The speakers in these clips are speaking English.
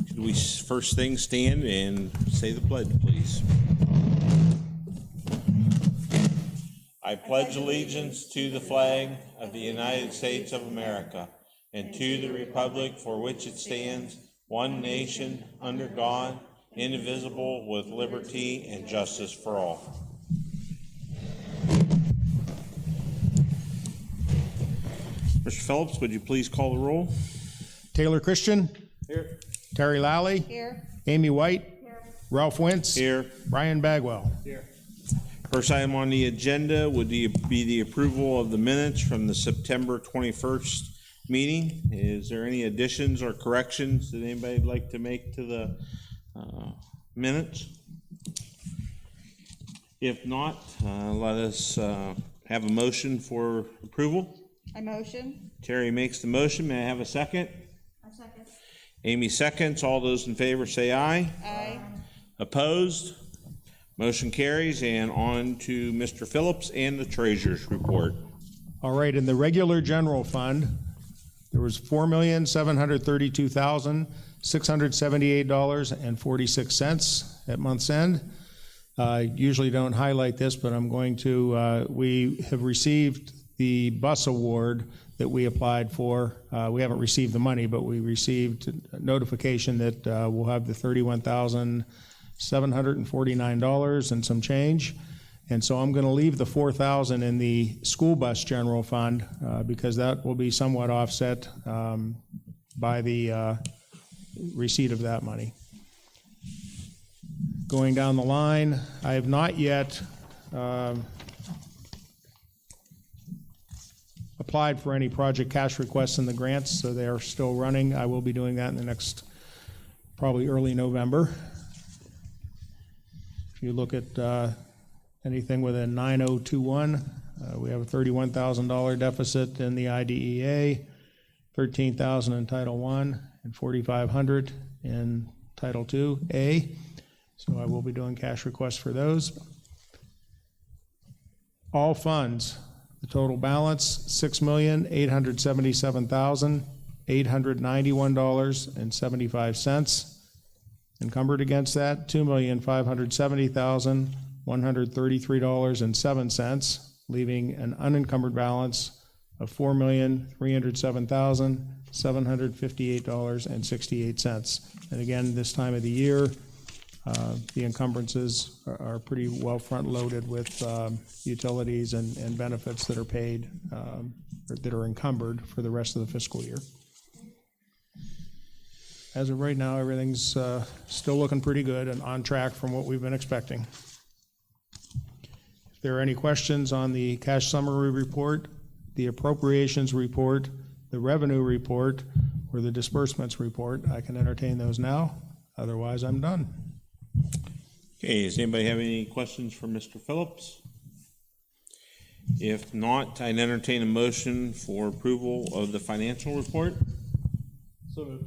Could we first thing stand and say the pledge, please? I pledge allegiance to the flag of the United States of America and to the republic for which it stands, one nation, under God, indivisible, with liberty and justice for all. Mr. Phillips, would you please call the roll? Taylor Christian. Here. Terry Lally. Here. Amy White. Here. Ralph Wintz. Here. Brian Bagwell. Here. First item on the agenda would be the approval of the minutes from the September 21st meeting. Is there any additions or corrections that anybody would like to make to the minutes? If not, let us have a motion for approval. I motion. Terry makes the motion. May I have a second? I second. Amy seconds. All those in favor say aye. Aye. Opposed? Motion carries. And on to Mr. Phillips and the treasurer's report. All right, in the regular general fund, there was $4,732,678.46 at month's end. I usually don't highlight this, but I'm going to. We have received the bus award that we applied for. We haven't received the money, but we received a notification that we'll have the $31,749 and some change. And so I'm going to leave the $4,000 in the school bus general fund because that will be somewhat offset by the receipt of that money. Going down the line, I have not yet applied for any project cash requests in the grants, so they are still running. I will be doing that in the next, probably early November. If you look at anything within 9021, we have a $31,000 deficit in the IDEA, $13,000 in Title I, and $4,500 in Title II-A. So I will be doing cash requests for those. All funds, the total balance, $6,877,891.75. Encumbered against that, $2,570,133.07, leaving an unencumbered balance of $4,307,758.68. And again, this time of the year, the encumbrances are pretty well front-loaded with utilities and benefits that are paid, or that are encumbered for the rest of the fiscal year. As of right now, everything's still looking pretty good and on track from what we've been expecting. If there are any questions on the cash summary report, the appropriations report, the revenue report, or the disbursements report, I can entertain those now. Otherwise, I'm done. Okay, does anybody have any questions for Mr. Phillips? If not, I'd entertain a motion for approval of the financial report. So moved.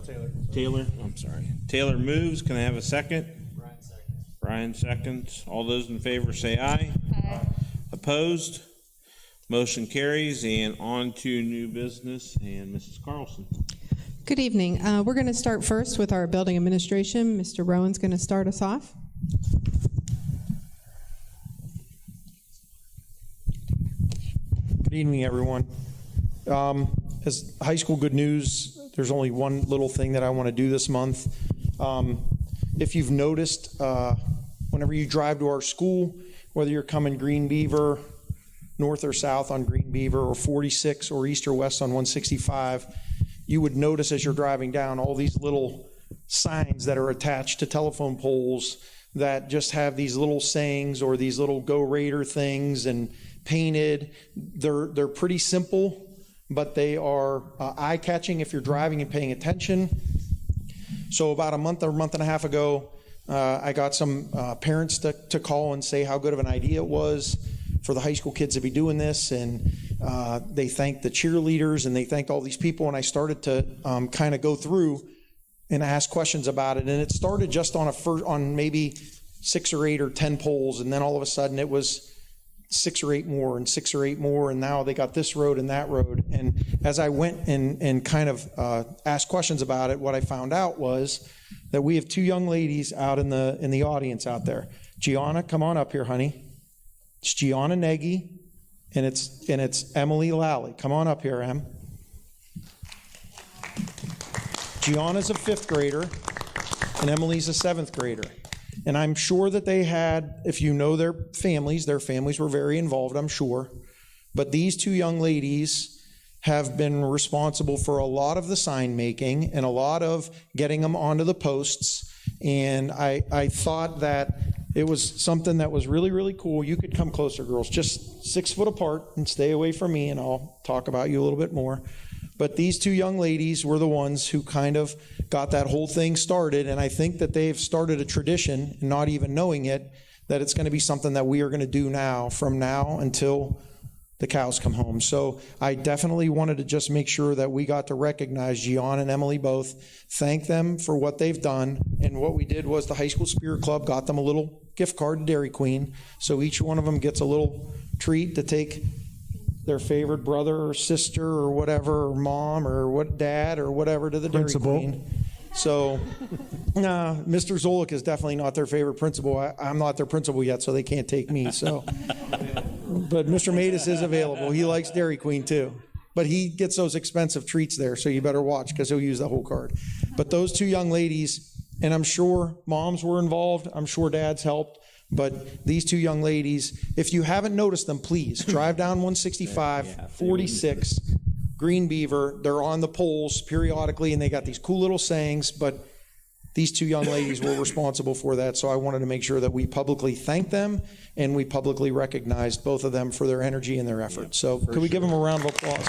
Taylor. Taylor, I'm sorry. Taylor moves. Can I have a second? Brian seconds. Brian seconds. All those in favor say aye. Aye. Opposed? Motion carries. And on to new business and Mrs. Carlson. Good evening. We're going to start first with our building administration. Mr. Rowan's going to start us off. Good evening, everyone. As high school good news, there's only one little thing that I want to do this month. If you've noticed, whenever you drive to our school, whether you're coming Green Beaver, north or south on Green Beaver, or 46 or east or west on 165, you would notice as you're driving down all these little signs that are attached to telephone poles that just have these little sayings or these little Go Raider things and painted. They're pretty simple, but they are eye-catching if you're driving and paying attention. So about a month or month and a half ago, I got some parents to call and say how good of an idea it was for the high school kids to be doing this, and they thanked the cheerleaders and they thanked all these people, and I started to kind of go through and ask questions about it, and it started just on maybe 6 or 8 or 10 polls, and then all of a sudden it was 6 or 8 more and 6 or 8 more, and now they got this road and that road. And as I went and kind of asked questions about it, what I found out was that we have 2 young ladies out in the audience out there. Gianna, come on up here, honey. It's Gianna Nagy, and it's Emily Lally. Come on up here, Em. Gianna's a 5th grader, and Emily's a 7th grader. And I'm sure that they had, if you know their families were very involved, I'm sure. But these 2 young ladies have been responsible for a lot of the sign making and a lot of getting them onto the posts. And I thought that it was something that was really, really cool. You could come closer, girls, just 6 foot apart and stay away from me, and I'll talk about you a little bit more. But these 2 young ladies were the ones who kind of got that whole thing started, and I think that they've started a tradition, not even knowing it, that it's going to be something that we are going to do now, from now until the cows come home. So I definitely wanted to just make sure that we got to recognize Gian and Emily both, thank them for what they've done. And what we did was the High School Spirit Club got them a little gift card to Dairy Queen. So each one of them gets a little treat to take their favorite brother or sister or whatever, or mom or what, dad or whatever, to the Principal. Dairy Queen. So, nah, Mr. Zolik is definitely not their favorite principal. I'm not their principal yet, so they can't take me. So, but Mr. Matus is available. He likes Dairy Queen too, but he gets those expensive treats there, so you better watch because he'll use the whole card. But those 2 young ladies, and I'm sure moms were involved, I'm sure dads helped, but these 2 young ladies, if you haven't noticed them, please drive down 165, 46, Green Beaver. They're on the poles periodically, and they got these cool little sayings, but these 2 young ladies were responsible for that, so I wanted to make sure that we publicly thanked them and we publicly recognized both of them for their energy and their effort. So could we give them a round of applause?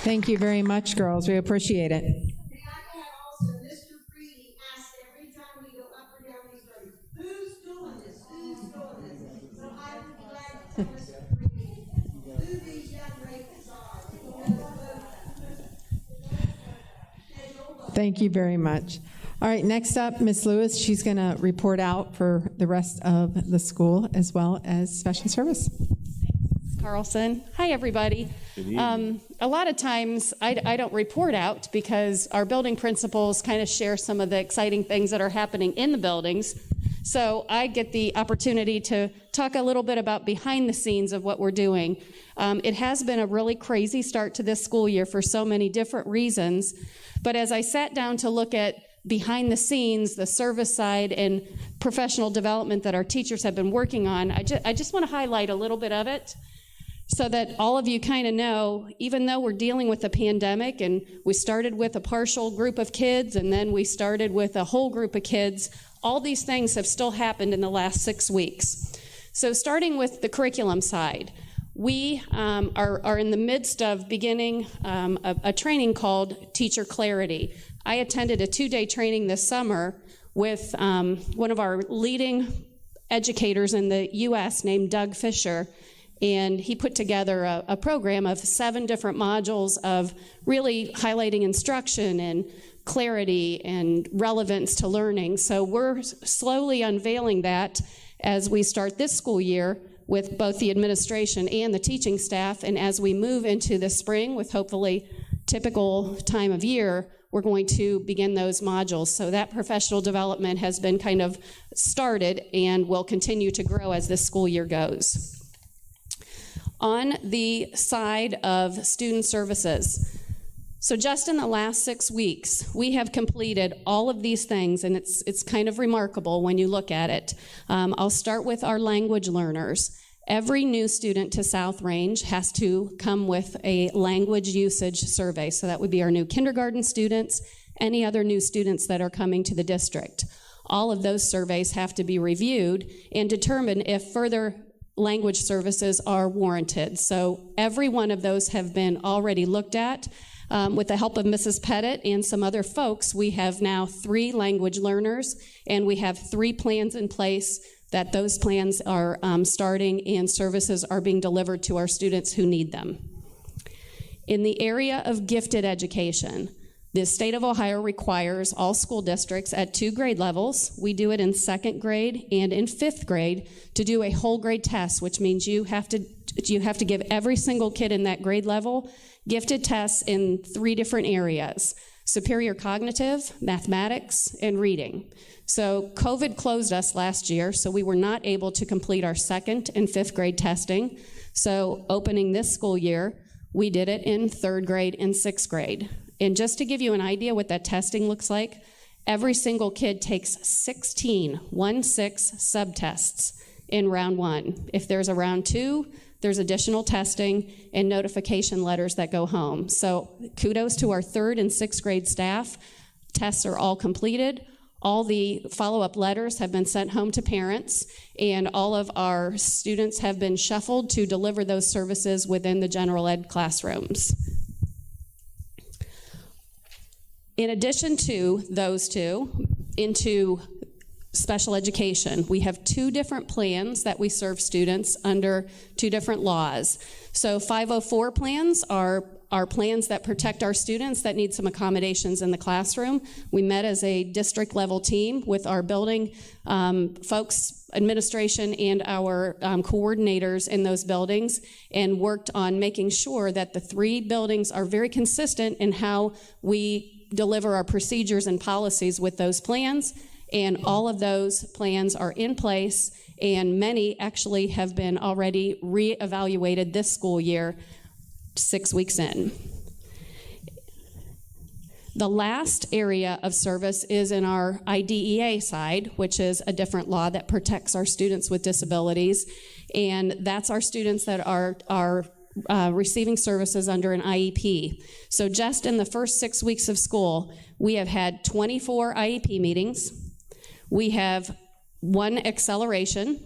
Thank you very much, girls. We appreciate it. May I add also, Mr. Freedy asks every time we go up or down these roads, who's doing this? Who's doing this? So I would be glad to tell Mr. Freedy who these young ladies are. Thank you very much. All right, next up, Ms. Lewis. She's going to report out for the rest of the school as well as special service. Carlson. Hi, everybody. A lot of times I don't report out because our building principals kind of share some of the exciting things that are happening in the buildings. So I get the opportunity to talk a little bit about behind the scenes of what we're doing. It has been a really crazy start to this school year for so many different reasons. But as I sat down to look at behind the scenes, the service side and professional development that our teachers have been working on, I just want to highlight a little bit of it so that all of you kind of know, even though we're dealing with a pandemic and we started with a partial group of kids and then we started with a whole group of kids, all these things have still happened in the last 6 weeks. So starting with the curriculum side, we are in the midst of beginning a training called Teacher Clarity. I attended a 2-day training this summer with one of our leading educators in the U.S. named Doug Fisher, and he put together a program of 7 different modules of really highlighting instruction and clarity and relevance to learning. So we're slowly unveiling that as we start this school year with both the administration and the teaching staff, and as we move into the spring with hopefully typical time of year, we're going to begin those modules. So that professional development has been kind of started and will continue to grow as this school year goes. On the side of student services, so just in the last 6 weeks, we have completed all of these things, and it's kind of remarkable when you look at it. I'll start with our language learners. Every new student to South Range has to come with a language usage survey. So that would be our new kindergarten students, any other new students that are coming to the district. All of those surveys have to be reviewed and determine if further language services are warranted. So every one of those have been already looked at. With the help of Mrs. Pettit and some other folks, we have now 3 language learners, and we have 3 plans in place that those plans are starting and services are being delivered to our students who need them. In the area of gifted education, The state of Ohio requires all school districts at 2 grade levels, we do it in 2nd grade and in 5th grade, to do a whole grade test, which means you have to give every single kid in that grade level gifted tests in 3 different areas: superior cognitive, mathematics, and reading. So COVID closed us last year, so we were not able to complete our 2nd and 5th grade testing. So opening this school year, we did it in 3rd grade and 6th grade. And just to give you an idea what that testing looks like, every single kid takes 16 subtests in round 1. If there's a round 2, there's additional testing and notification letters that go home. So kudos to our 3rd and 6th grade staff. Tests are all completed. All the follow-up letters have been sent home to parents, and all of our students have been shuffled to deliver those services within the general ed classrooms. In addition to those 2, into special education, we have 2 different plans that we serve students under 2 different laws. So 504 plans are plans that protect our students that need some accommodations in the classroom. We met as a district level team with our building folks, administration, and our coordinators in those buildings, and worked on making sure that the 3 buildings are very consistent in how we deliver our procedures and policies with those plans. And all of those plans are in place, and many actually have been already reevaluated this school year, 6 weeks in. The last area of service is in our IDEA side, which is a different law that protects our students with disabilities, and that's our students that are receiving services under an IEP. So just in the first 6 weeks of school, we have had 24 IEP meetings. We have 1 acceleration.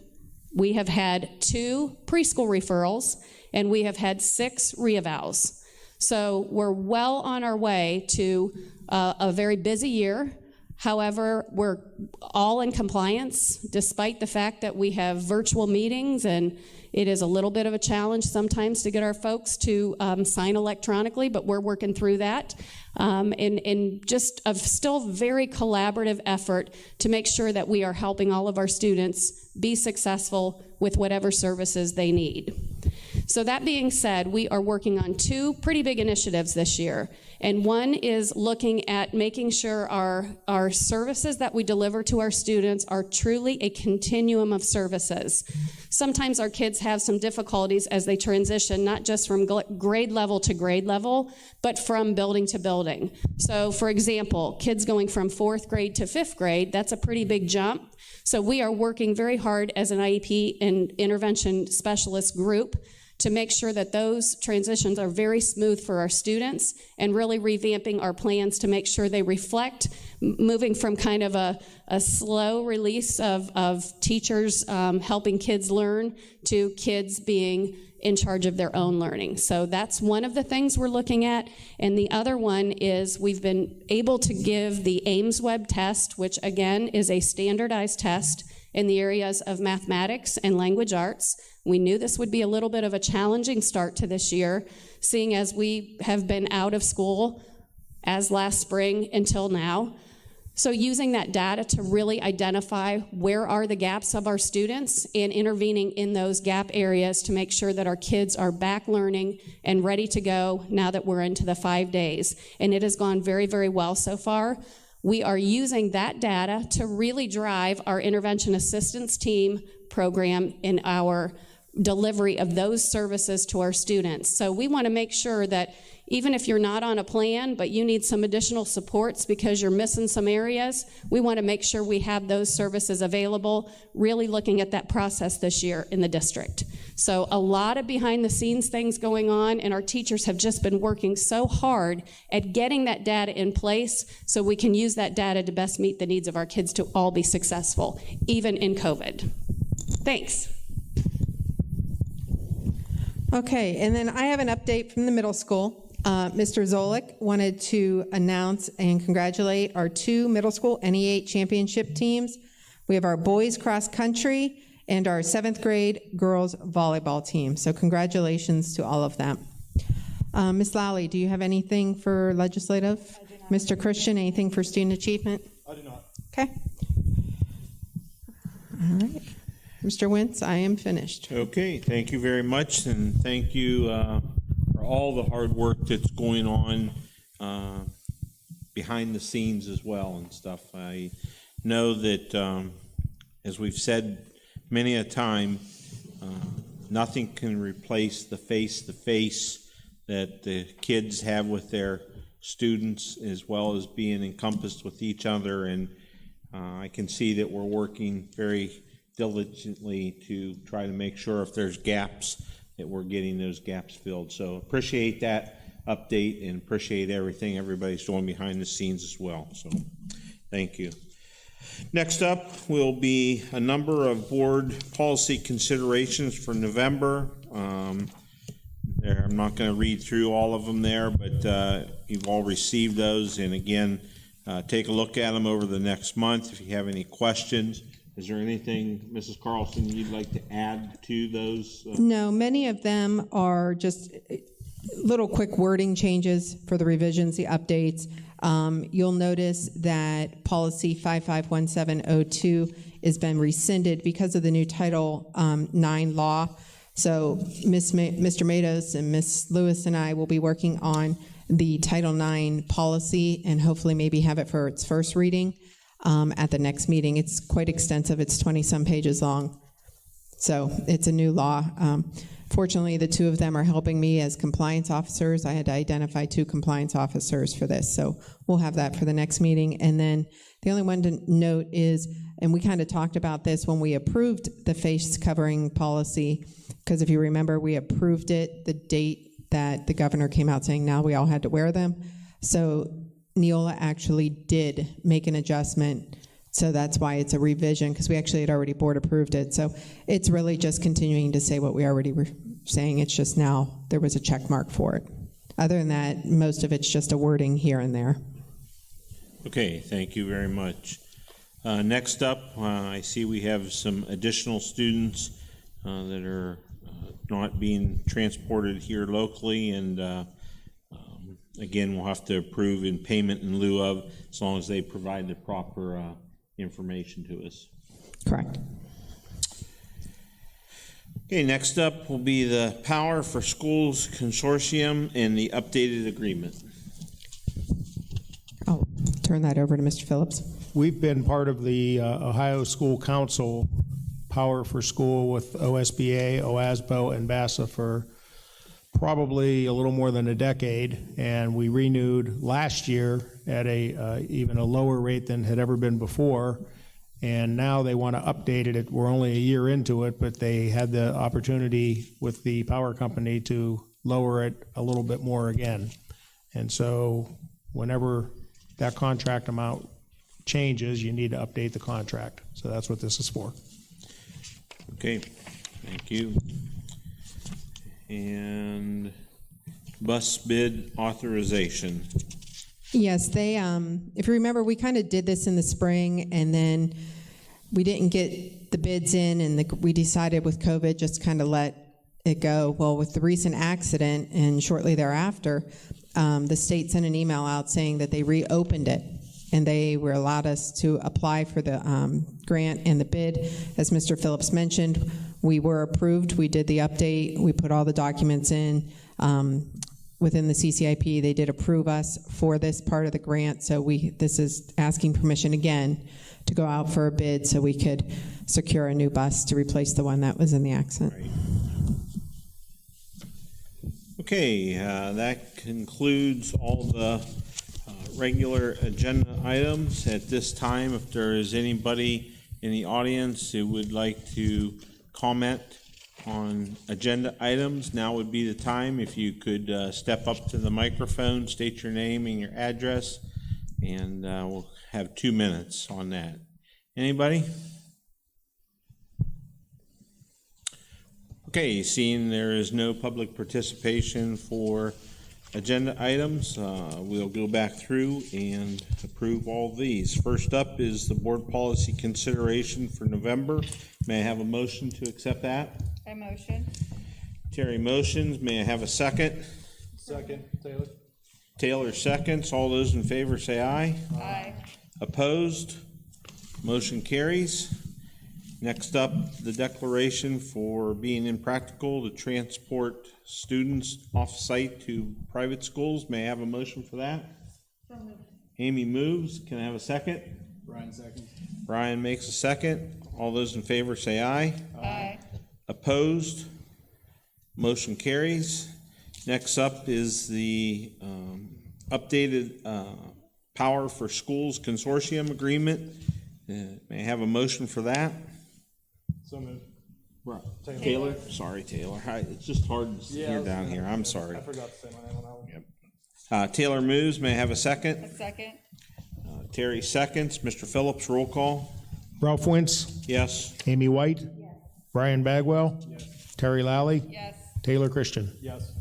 We have had 2 preschool referrals, and we have had 6 reevals. So we're well on our way to a very busy year. However, we're all in compliance, despite the fact that we have virtual meetings, and it is a little bit of a challenge sometimes to get our folks to sign electronically, but we're working through that. And just a still very collaborative effort to make sure that we are helping all of our students be successful with whatever services they need. So that being said, we are working on 2 pretty big initiatives this year. And one is looking at making sure our services that we deliver to our students are truly a continuum of services. Sometimes our kids have some difficulties as they transition, not just from grade level to grade level, but from building to building. So for example, kids going from 4th grade to 5th grade, that's a pretty big jump. So we are working very hard as an IEP and intervention specialist group to make sure that those transitions are very smooth for our students, and really revamping our plans to make sure they reflect moving from kind of a slow release of teachers helping kids learn to kids being in charge of their own learning. So that's one of the things we're looking at. And the other one is we've been able to give the Ames Web test, which again is a standardized test in the areas of mathematics and language arts. We knew this would be a little bit of a challenging start to this year, seeing as we have been out of school as last spring until now. So using that data to really identify where are the gaps of our students and intervening in those gap areas to make sure that our kids are back learning and ready to go now that we're into the 5 days. And it has gone very, very well so far. We are using that data to really drive our intervention assistance team program in our delivery of those services to our students. So we want to make sure that even if you're not on a plan, but you need some additional supports because you're missing some areas, we want to make sure we have those services available, really looking at that process this year in the district. So a lot of behind the scenes things going on, and our teachers have just been working so hard at getting that data in place so we can use that data to best meet the needs of our kids to all be successful, even in COVID. Thanks. Okay, and then I have an update from the middle school. Mr. Zolik wanted to announce and congratulate our 2 middle school NE8 championship teams. We have our boys cross country and our 7th grade girls volleyball team. So congratulations to all of them. Ms. Lally, do you have anything for legislative? Mr. Christian, anything for student achievement? I do not. Okay. All right. Mr. Wentz, I am finished. Okay, thank you very much, and thank you for all the hard work that's going on behind the scenes as well and stuff. I know that, as we've said many a time, nothing can replace the face-to-face that the kids have with their students, as well as being encompassed with each other. And I can see that we're working very diligently to try to make sure if there's gaps that we're getting those gaps filled. So appreciate that update and appreciate everything everybody's doing behind the scenes as well. So thank you. Next up will be a number of board policy considerations for November. I'm not going to read through all of them there, but you've all received those. And again, take a look at them over the next month. If you have any questions, is there anything, Mrs. Carlson, you'd like to add to those? No, many of them are just little quick wording changes for the revisions, the updates. You'll notice that policy 551702 has been rescinded because of the new Title IX law. So Mr. Matos and Ms. Lewis and I will be working on the Title IX policy and hopefully maybe have it for its first reading at the next meeting. It's quite extensive. It's 20-some pages long. So it's a new law. Fortunately, the two of them are helping me as compliance officers. I had to identify 2 compliance officers for this, so we'll have that for the next meeting. And then the only one to note is, and we kind of talked about this when we approved the face covering policy, because if you remember, we approved it the date that the governor came out saying now we all had to wear them. So Neola actually did make an adjustment. So that's why it's a revision, because we actually had already board approved it. So it's really just continuing to say what we already were saying. It's just now there was a check mark for it. Other than that, most of it's just a wording here and there. Okay, thank you very much. Next up, I see we have some additional students that are not being transported here locally, and again, we'll have to approve in payment in lieu of, as long as they provide the proper information to us. Correct. Okay, next up will be the Power for Schools Consortium and the updated agreement. I'll turn that over to Mr. Phillips. We've been part of the Ohio School Council Power for School with OSBA, OASBO, and BASA for probably a little more than a decade, and we renewed last year at even a lower rate than had ever been before, and now they want to update it. We're only a year into it, but they had the opportunity with the power company to lower it a little bit more again. And so whenever that contract amount changes, you need to update the contract. So that's what this is for. Okay, thank you. And bus bid authorization. Yes, they, if you remember, we kind of did this in the spring, and then we didn't get the bids in, and we decided with COVID just kind of let it go. Well, with the recent accident and shortly thereafter, the state sent an email out saying that they reopened it, and they were allowed us to apply for the grant and the bid. As Mr. Phillips mentioned, we were approved. We did the update. We put all the documents in. Within the CCIP, they did approve us for this part of the grant, so this is asking permission again to go out for a bid so we could secure a new bus to replace the one that was in the accident. Right. Okay, that concludes all the regular agenda items. At this time, if there is anybody in the audience who would like to comment on agenda items, now would be the time. If you could step up to the microphone, state your name and your address, and we'll have 2 minutes on that. Anybody? Okay, seeing there is no public participation for agenda items, we'll go back through and approve all these. First up is the board policy consideration for November. May I have a motion to accept that? I motion. Terry motions. May I have a second? Second, Taylor. Taylor seconds. All those in favor say aye. Aye. Opposed? Motion carries. Next up, the declaration for being impractical to transport students off-site to private schools. May I have a motion for that? Amy moves. Can I have a second? Brian second. Brian makes a second. All those in favor say aye. Aye. Opposed? Motion carries. Next up is the updated Power for Schools Consortium Agreement. May I have a motion for that? So moved. Taylor? Sorry, Taylor. It's just hard to hear down here. I'm sorry. I forgot to say my name on that one. Taylor moves. May I have a second? A second. Terry seconds. Mr. Phillips, roll call. Ralph Wintz, Yes. Amy White, Brian Bagwell, Terry Lally, Yes. Taylor Christian. Yes.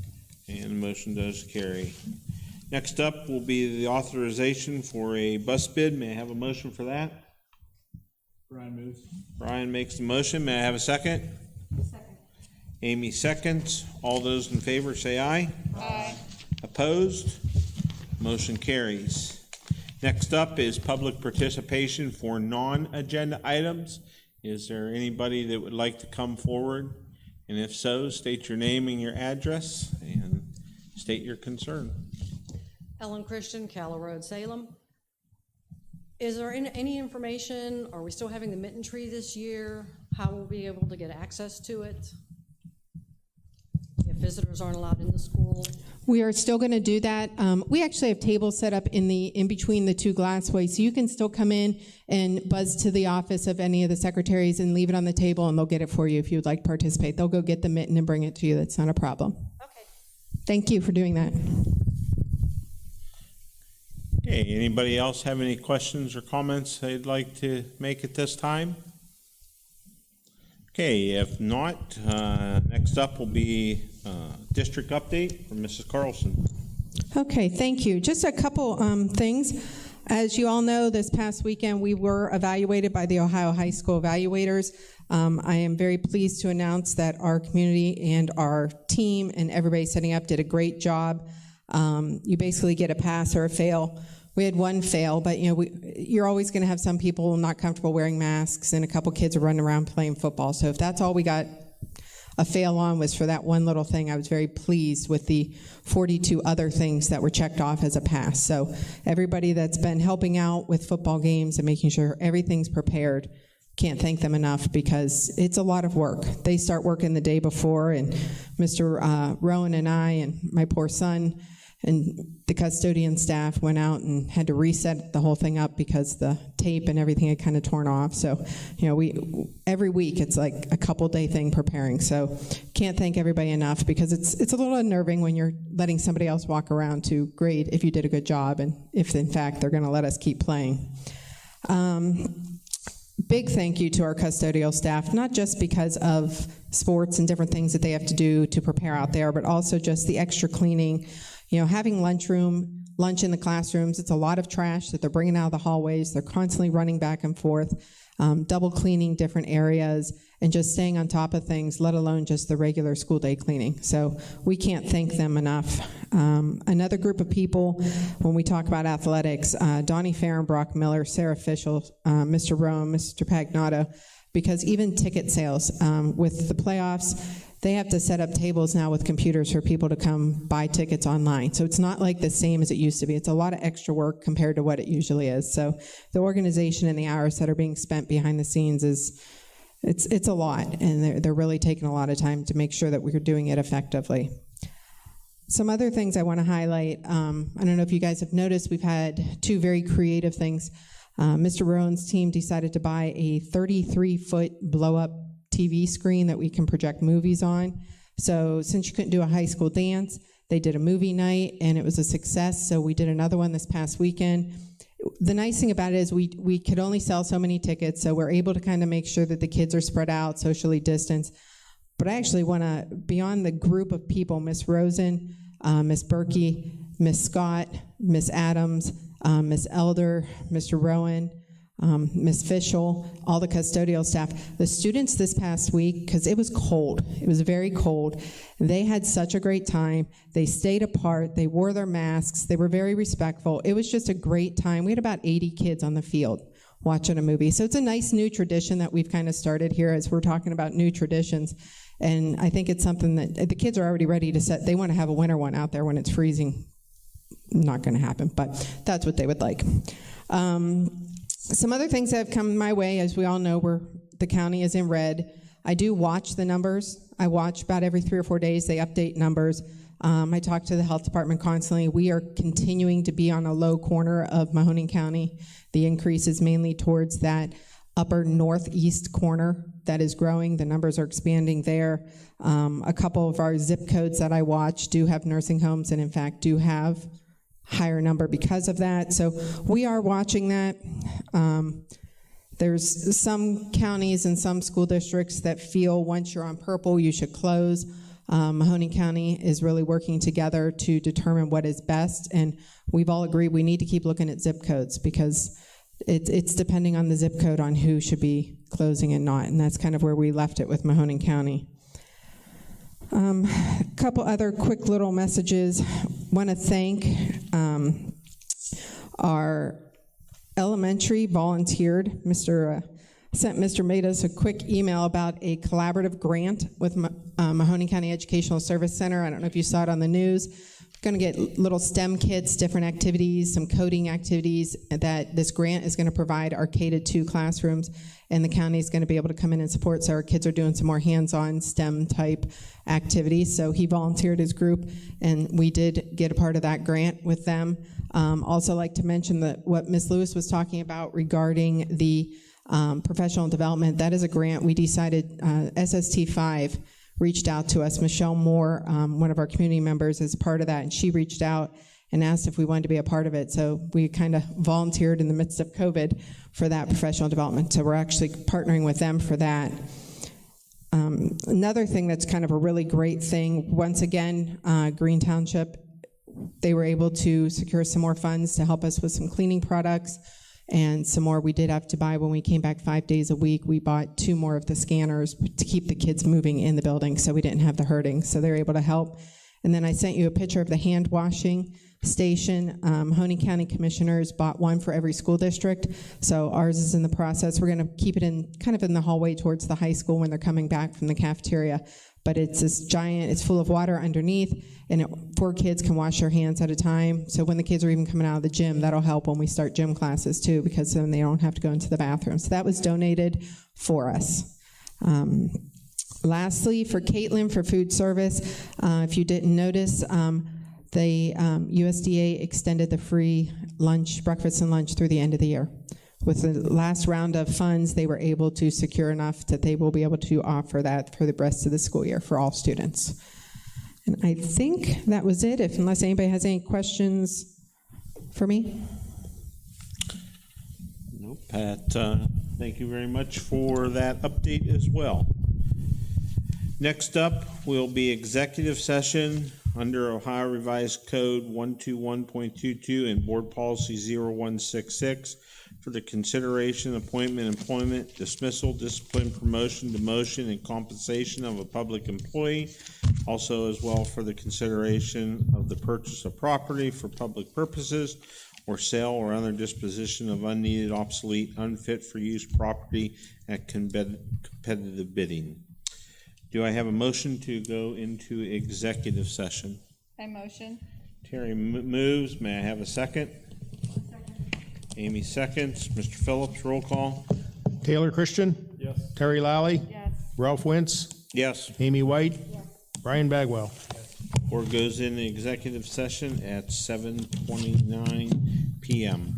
And the motion does carry. Next up will be the authorization for a bus bid. May I have a motion for that? Brian moves. Brian makes the motion. May I have a second? Second. Amy seconds. All those in favor say aye. Aye. Opposed? Motion carries. Next up is public participation for non-agenda items. Is there anybody that would like to come forward? And if so, state your name and your address and state your concern. Ellen Christian, Calla Road, Salem. Is there any information, are we still having the mitten tree this year? How we'll be able to get access to it? If visitors aren't allowed in the school? We are still going to do that. We actually have tables set up in between the two glassways, so you can still come in and buzz to the office of any of the secretaries and leave it on the table, and they'll get it for you if you would like to participate. They'll go get the mitten and bring it to you. That's not a problem. Okay. Thank you for doing that. Okay, anybody else have any questions or comments they'd like to make at this time? Okay, if not, next up will be district update from Mrs. Carlson. Okay, thank you. Just a couple things. As you all know, this past weekend we were evaluated by the Ohio High School evaluators. I am very pleased to announce that our community and our team and everybody setting up did a great job. You basically get a pass or a fail. We had one fail, but you're always going to have some people not comfortable wearing masks, and a couple kids are running around playing football. So if that's all we got a fail on was for that one little thing, I was very pleased with the 42 other things that were checked off as a pass. So everybody that's been helping out with football games and making sure everything's prepared, can't thank them enough because it's a lot of work. They start working the day before, and Mr. Rowan and I and my poor son and the custodian staff went out and had to reset the whole thing up because the tape and everything had kind of torn off. So, every week it's like a couple day thing preparing. So can't thank everybody enough because it's a little unnerving when you're letting somebody else walk around to grade if you did a good job and if in fact they're gonna let us keep playing. Big thank you to our custodial staff, not just because of sports and different things that they have to do to prepare out there, but also just the extra cleaning. Having lunch in the classrooms, it's a lot of trash that they're bringing out of the hallways. They're constantly running back and forth, double cleaning different areas, and just staying on top of things, let alone just the regular school day cleaning. So we can't thank them enough. Another group of people, when we talk about athletics, Donnie Farron, Brock Miller, Sarah Fischel, Mr. Rome, Mr. Pagnotta, because even ticket sales with the playoffs, they have to set up tables now with computers for people to come buy tickets online. So it's not like the same as it used to be. It's a lot of extra work compared to what it usually is. So the organization and the hours that are being spent behind the scenes it's a lot, and they're really taking a lot of time to make sure that we're doing it effectively. Some other things I want to highlight, I don't know if you guys have noticed, we've had two very creative things. Mr. Rowan's team decided to buy a 33-foot blow-up TV screen that we can project movies on. So since you couldn't do a high school dance, they did a movie night, and it was a success, so we did another one this past weekend. The nice thing about it is we could only sell so many tickets, so we're able to kind of make sure that the kids are spread out, socially distanced. But I actually want to, beyond the group of people, Miss Rosen, Miss Berkey, Miss Scott, Miss Adams, Miss Elder, Mr. Rowan, Ms. Fischel, all the custodial staff. The students this past week, because it was cold, it was very cold, they had such a great time. They stayed apart, they wore their masks, they were very respectful. It was just a great time. We had about 80 kids on the field watching a movie. So it's a nice new tradition that we've kind of started here as we're talking about new traditions. And I think it's something that the kids are already ready to set. They want to have a winter one out there when it's freezing. Not going to happen, but that's what they would like. Some other things that have come my way, as we all know, the county is in red. I do watch the numbers. I watch about every 3 or 4 days. They update numbers. I talk to the health department constantly. We are continuing to be on a low corner of Mahoning County. The increase is mainly towards that upper northeast corner that is growing. The numbers are expanding there. A couple of our zip codes that I watch do have nursing homes, and in fact do have higher number because of that. So we are watching that. There's some counties and some school districts that feel once you're on purple, you should close. Mahoning County is really working together to determine what is best, and we've all agreed we need to keep looking at zip codes because it's depending on the zip code on who should be closing and not, and that's kind of where we left it with Mahoning County. A couple other quick little messages. Want to thank our elementary volunteered. Sent Mr. Matus a quick email about a collaborative grant with Mahoning County Educational Service Center. I don't know if you saw it on the news. Going to get little STEM kits, different activities, some coding activities that this grant is going to provide our K-2 classrooms, and the county is going to be able to come in and support, so our kids are doing some more hands-on STEM type activities. So he volunteered his group, and we did get a part of that grant with them. Also like to mention that what Ms. Lewis was talking about regarding the professional development, that is a grant we decided, SST5 reached out to us. Michelle Moore, one of our community members, is part of that, and she reached out and asked if we wanted to be a part of it. So we kind of volunteered in the midst of COVID for that professional development. So we're actually partnering with them for that. Another thing that's kind of a really great thing, once again, Green Township, they were able to secure some more funds to help us with some cleaning products and some more we did have to buy when we came back 5 days a week. We bought 2 more of the scanners to keep the kids moving in the building so we didn't have the hurting. So they're able to help. And then I sent you a picture of the hand washing station. Mahoning County Commissioners bought one for every school district. So ours is in the process. We're going to keep it in kind of in the hallway towards the high school when they're coming back from the cafeteria. But it's this giant, it's full of water underneath, and 4 kids can wash their hands at a time. So when the kids are even coming out of the gym, that'll help when we start gym classes too, because then they don't have to go into the bathroom. So that was donated for us. Lastly, for Caitlin for food service, if you didn't notice, the USDA extended the free lunch, breakfast and lunch through the end of the year. With the last round of funds, they were able to secure enough that they will be able to offer that for the rest of the school year for all students. And I think that was it, unless anybody has any questions for me. No, Pat, thank you very much for that update as well. Next up will be executive session under Ohio Revised Code 121.22 and Board Policy 0166 for the consideration, appointment, employment, dismissal, discipline, promotion, demotion, and compensation of a public employee. Also as well for the consideration of the purchase of property for public purposes or sale or other disposition of unneeded, obsolete, unfit for use property at competitive bidding. Do I have a motion to go into executive session? I motion. Terry moves. May I have a second? Amy seconds. Mr. Phillips, roll call. Taylor Christian? Yes. Terry Lally? Yes. Ralph Wintz? Yes. Amy White? Brian Bagwell? Board goes into executive session at 7:29 p.m.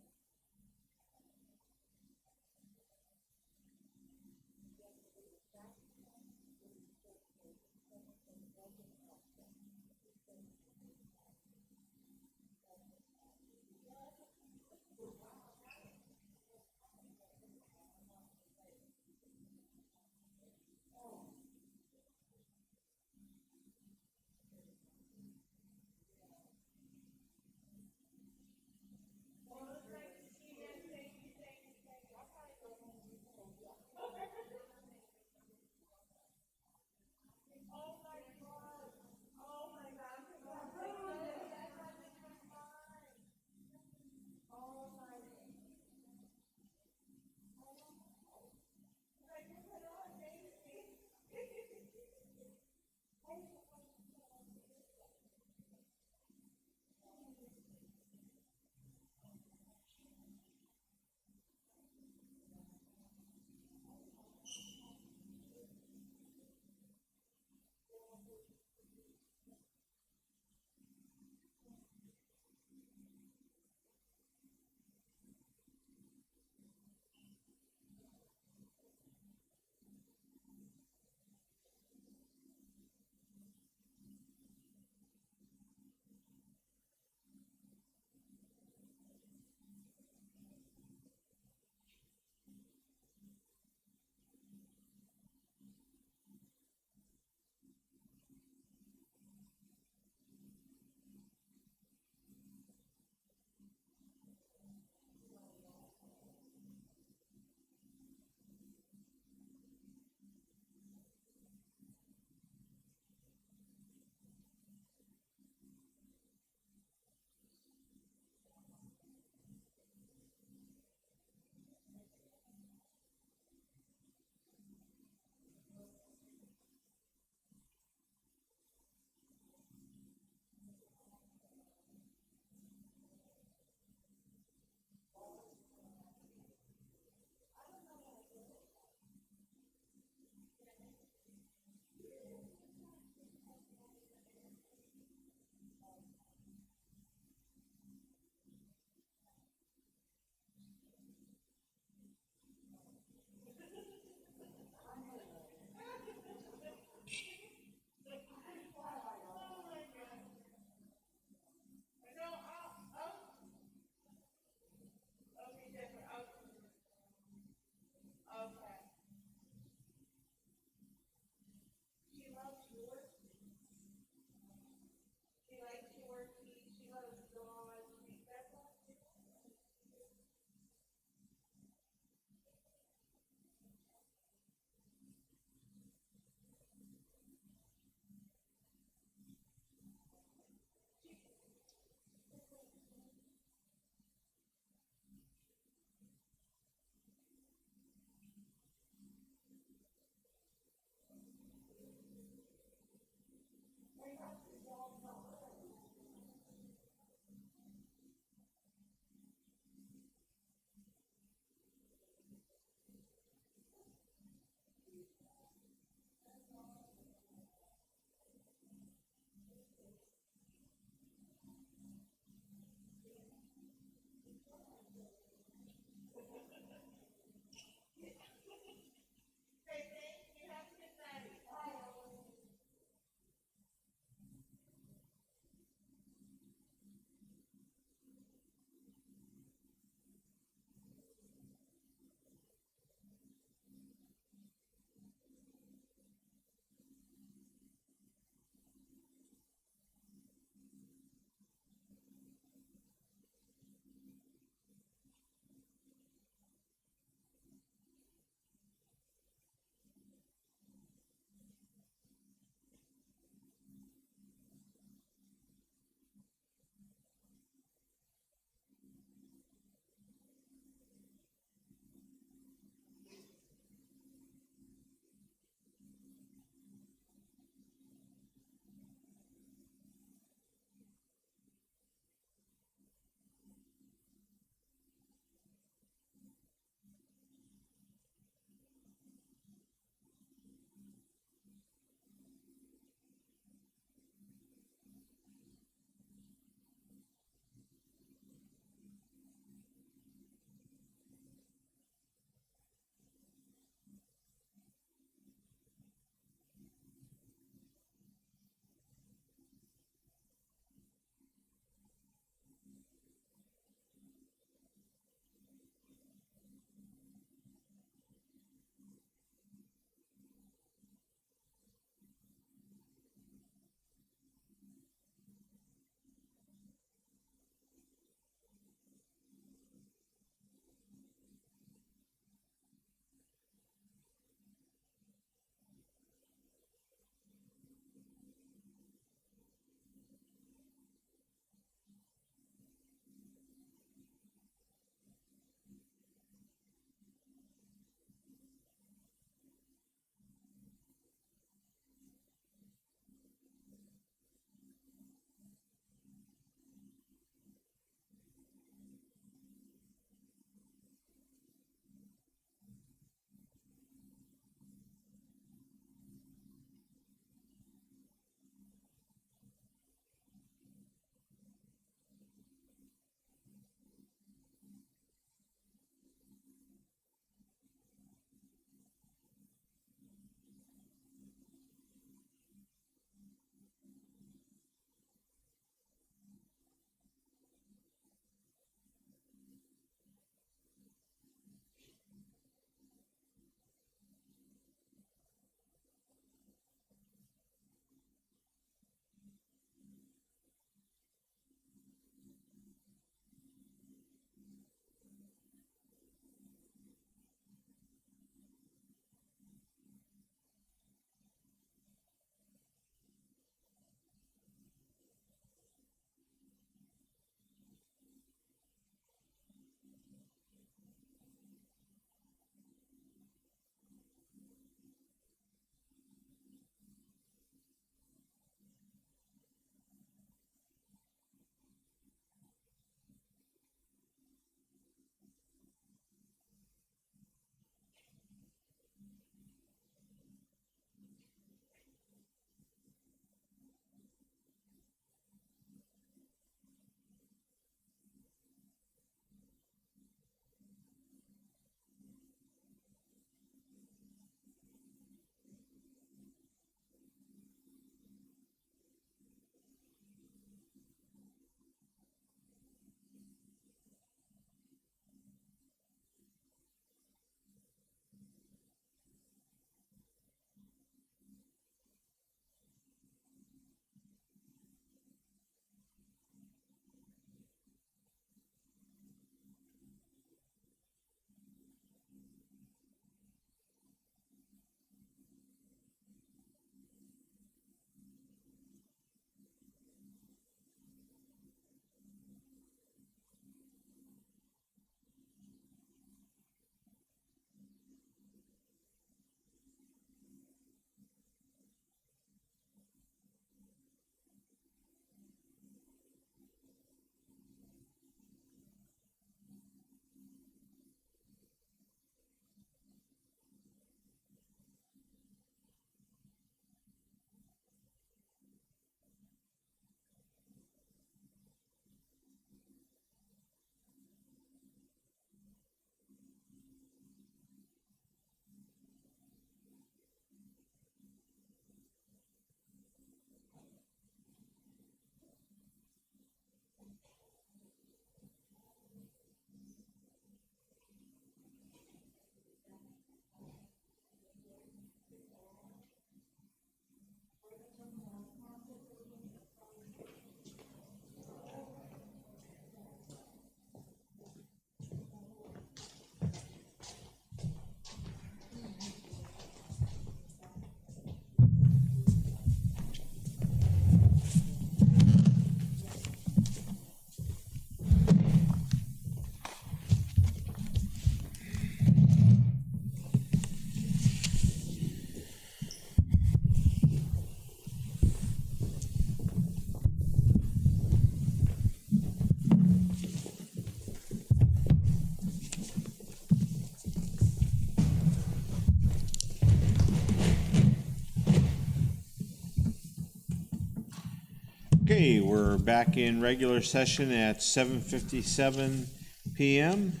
Okay, we're back in regular session at 7:57 PM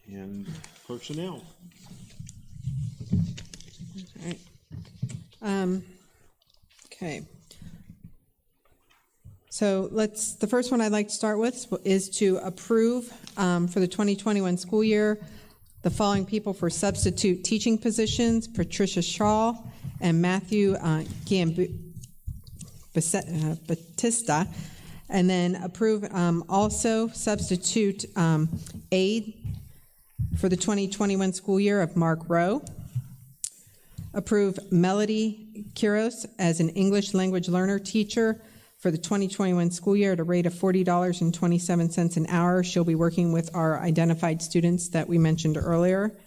and personnel. Okay. So the first one I'd like to start with is to approve for the 2021 school year, the following people for substitute teaching positions: Patricia Shaw and Matthew Batista. And then approve also substitute aide for the 2021 school year of Mark Rowe. Approve Melody Quiros as an English language learner teacher for the 2021 school year at a rate of $40.27 an hour. She'll be working with our identified students that we mentioned earlier.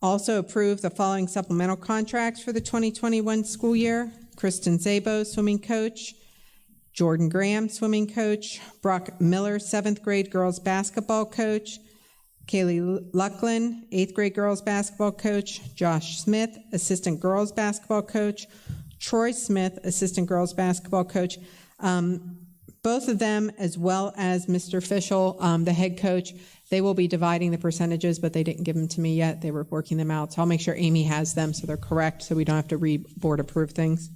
Also approve the following supplemental contracts for the 2021 school year: Kristen Zabo, swimming coach; Jordan Graham, swimming coach; Brock Miller, 7th grade girls basketball coach; Kaylee Lucklin, 8th grade girls basketball coach; Josh Smith, assistant girls basketball coach; Troy Smith, assistant girls basketball coach. Both of them, as well as Mr. Fischel, the head coach, they will be dividing the percentages, but they didn't give them to me yet. They were working them out. So I'll make sure Amy has them so they're correct, so we don't have to re-board approve things.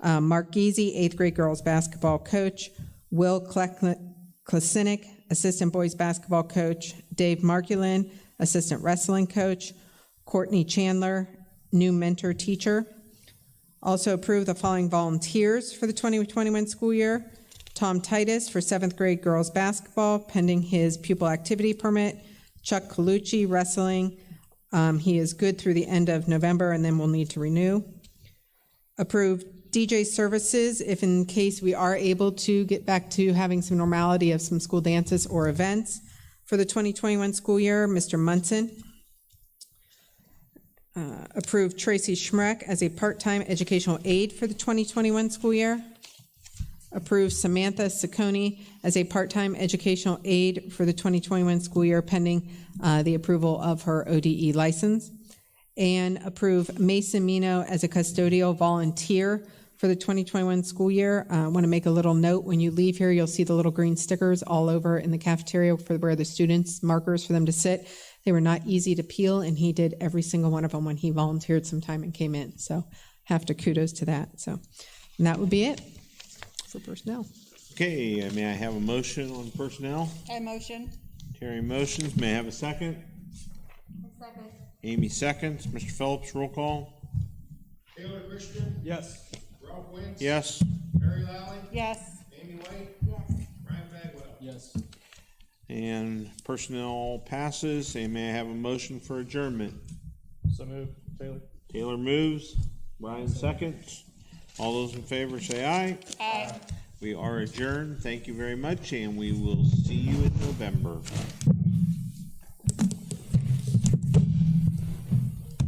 Mark Giese, 8th grade girls basketball coach; Will Klasinik, assistant boys basketball coach; Dave Markulin, assistant wrestling coach; Courtney Chandler, new mentor teacher. Also approve the following volunteers for the 2021 school year: Tom Titus for 7th grade girls basketball, pending his pupil activity permit; Chuck Colucci, wrestling. He is good through the end of November, and then we'll need to renew. Approve DJ services, if in case we are able to get back to having some normality of some school dances or events for the 2021 school year, Mr. Munson. Approve Tracy Schmreck as a part-time educational aide for the 2021 school year. Approve Samantha Ciccone as a part-time educational aide for the 2021 school year, pending the approval of her ODE license. And approve Mason Mino as a custodial volunteer for the 2021 school year. I want to make a little note: when you leave here, you'll see the little green stickers all over in the cafeteria for where the students, markers for them to sit. They were not easy to peel, and he did every single one of them when he volunteered some time and came in. So have to kudos to that. So, and that would be it for personnel. Okay, may I have a motion on personnel? I motion. Terry motions. May I have a second? Second. Amy seconds. Mr. Phillips, roll call. Taylor Christian, Yes. Ralph Wentz, Yes. Mary Lally, Yes. Amy White, Yes. Brian Bagwell. Yes. And personnel passes. And may I have a motion for adjournment? So move, Taylor. Taylor moves. Brian seconds. All those in favor say aye. Aye. We are adjourned. Thank you very much, and we will see you in November.